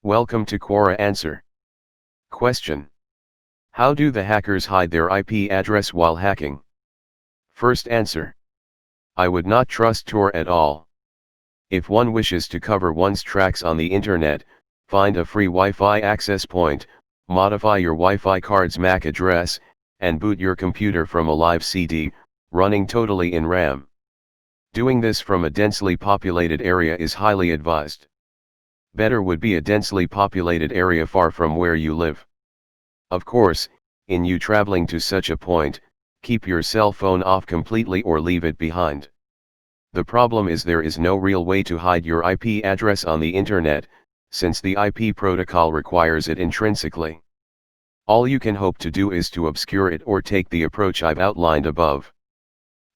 Welcome to Quora Answer. Question. How do the hackers hide their IP address while hacking? First answer. I would not trust Tor at all. If one wishes to cover one's tracks on the internet, find a free Wi-Fi access point, modify your Wi-Fi card's MAC address, and boot your computer from a live CD, running totally in RAM. Doing this from a densely populated area is highly advised. Better would be a densely populated area far from where you live. Of course, in you traveling to such a point, keep your cell phone off completely or leave it behind. The problem is there is no real way to hide your IP address on the internet, since the IP protocol requires it intrinsically. All you can hope to do is to obscure it or take the approach I've outlined above.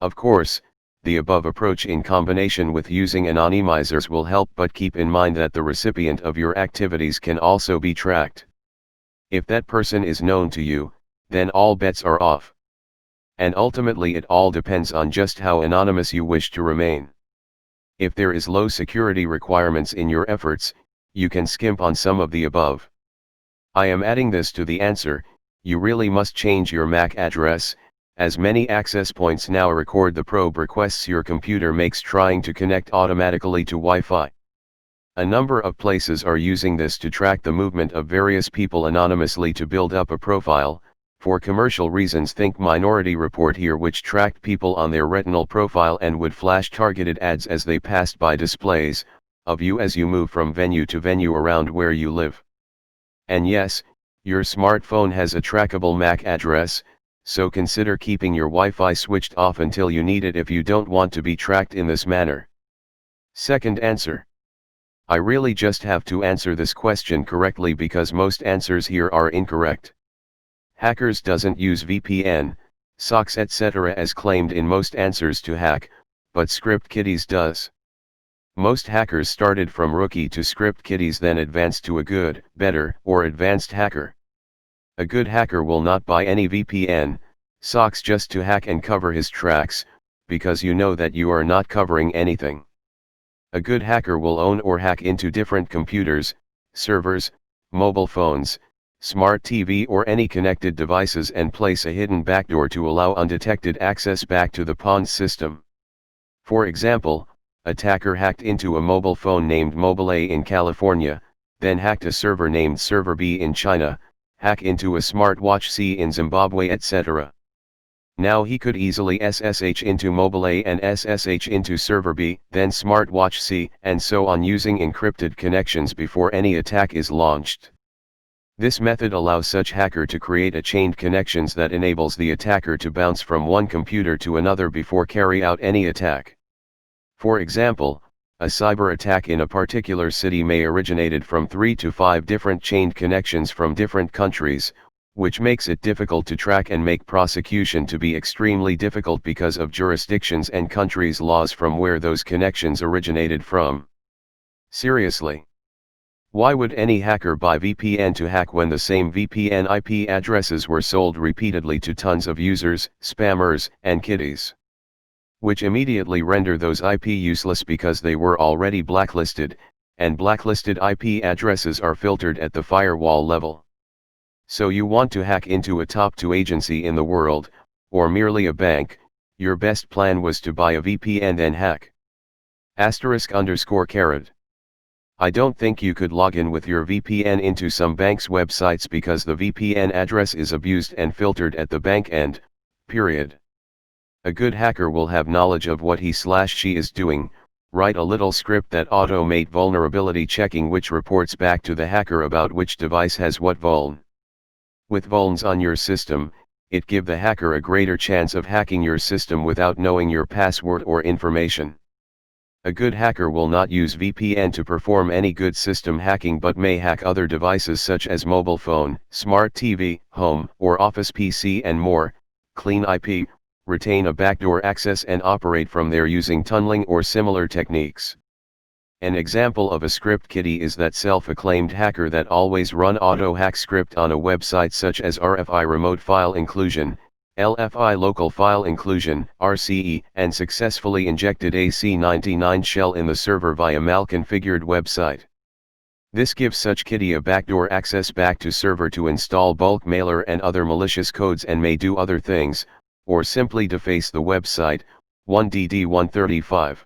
Of course, the above approach in combination with using anonymizers will help, but keep in mind that the recipient of your activities can also be tracked. If that person is known to you, then all bets are off. And ultimately it all depends on just how anonymous you wish to remain. If there is low security requirements in your efforts, you can skimp on some of the above. I am adding this to the answer. You really must change your MAC address, as many access points now record the probe requests your computer makes trying to connect automatically to Wi-Fi. A number of places are using this to track the movement of various people anonymously to build up a profile. For commercial reasons, think Minority Report here, which tracked people on their retinal profile and would flash targeted ads as they passed by displays of you as you move from venue to venue around where you live. And yes, your smartphone has a trackable MAC address, so consider keeping your Wi-Fi switched off until you need it if you don't want to be tracked in this manner. Second answer. I really just have to answer this question correctly because most answers here are incorrect. Hackers doesn't use VPN, socks etc. as claimed in most answers to hack, but script kiddies does. Most hackers started from rookie to script kiddies, then advanced to a good, better, or advanced hacker. A good hacker will not buy any VPN, socks just to hack and cover his tracks, because you know that you are not covering anything. A good hacker will own or hack into different computers, servers, mobile phones, smart TV or any connected devices and place a hidden backdoor to allow undetected access back to the pawn's system. For example, attacker hacked into a mobile phone named Mobile A in California, then hacked a server named Server B in China, hack into a smartwatch C in Zimbabwe etc. Now he could easily SSH into Mobile A and SSH into Server B, then smartwatch C, and so on, using encrypted connections before any attack is launched. This method allows such hacker to create a chained connections that enables the attacker to bounce from one computer to another before carry out any attack. For example, a cyber attack in a particular city may originated from 3 to 5 different chained connections from different countries, which makes it difficult to track and make prosecution to be extremely difficult because of jurisdictions and countries' laws from where those connections originated from. Seriously. Why would any hacker buy VPN to hack when the same VPN IP addresses were sold repeatedly to tons of users, spammers, and kiddies? Which immediately render those IP useless because they were already blacklisted, and blacklisted IP addresses are filtered at the firewall level. So you want to hack into a top 2 agency in the world, or merely a bank, your best plan was to buy a VPN then hack. *_carrot. I don't think you could log in with your VPN into some bank's websites because the VPN address is abused and filtered at the bank end, period. A good hacker will have knowledge of what he/she is doing, write a little script that automate vulnerability checking which reports back to the hacker about which device has what vuln. With vulns on your system, it give the hacker a greater chance of hacking your system without knowing your password or information. A good hacker will not use VPN to perform any good system hacking but may hack other devices such as mobile phone, smart TV, home, or office PC and more, clean IP, retain a backdoor access and operate from there using tunneling or similar techniques. An example of a script kiddie is that self-acclaimed hacker that always run auto-hack script on a website such as RFI Remote File Inclusion, LFI Local File Inclusion, RCE, and successfully injected AC99 shell in the server via malconfigured website. This gives such kitty a backdoor access back to server to install bulk mailer and other malicious codes and may do other things, or simply deface the website. 1DD135.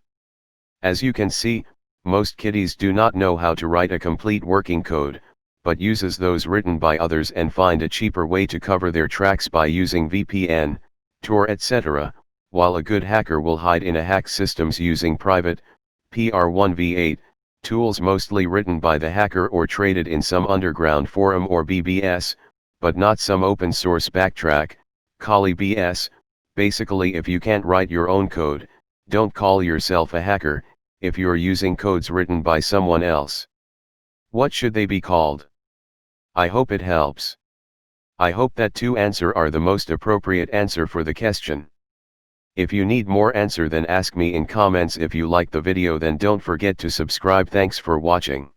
As you can see, most kitties do not know how to write a complete working code, but uses those written by others and find a cheaper way to cover their tracks by using VPN, Tor etc., while a good hacker will hide in a hack systems using private, PR1v8, tools mostly written by the hacker or traded in some underground forum or BBS, but not some open source backtrack, Kali BS. Basically, if you can't write your own code, don't call yourself a hacker. If you're using codes written by someone else, what should they be called? I hope it helps. I hope that two answer are the most appropriate answer for the question. If you need more answer, then ask me in comments. If you like the video, then don't forget to subscribe. Thanks for watching.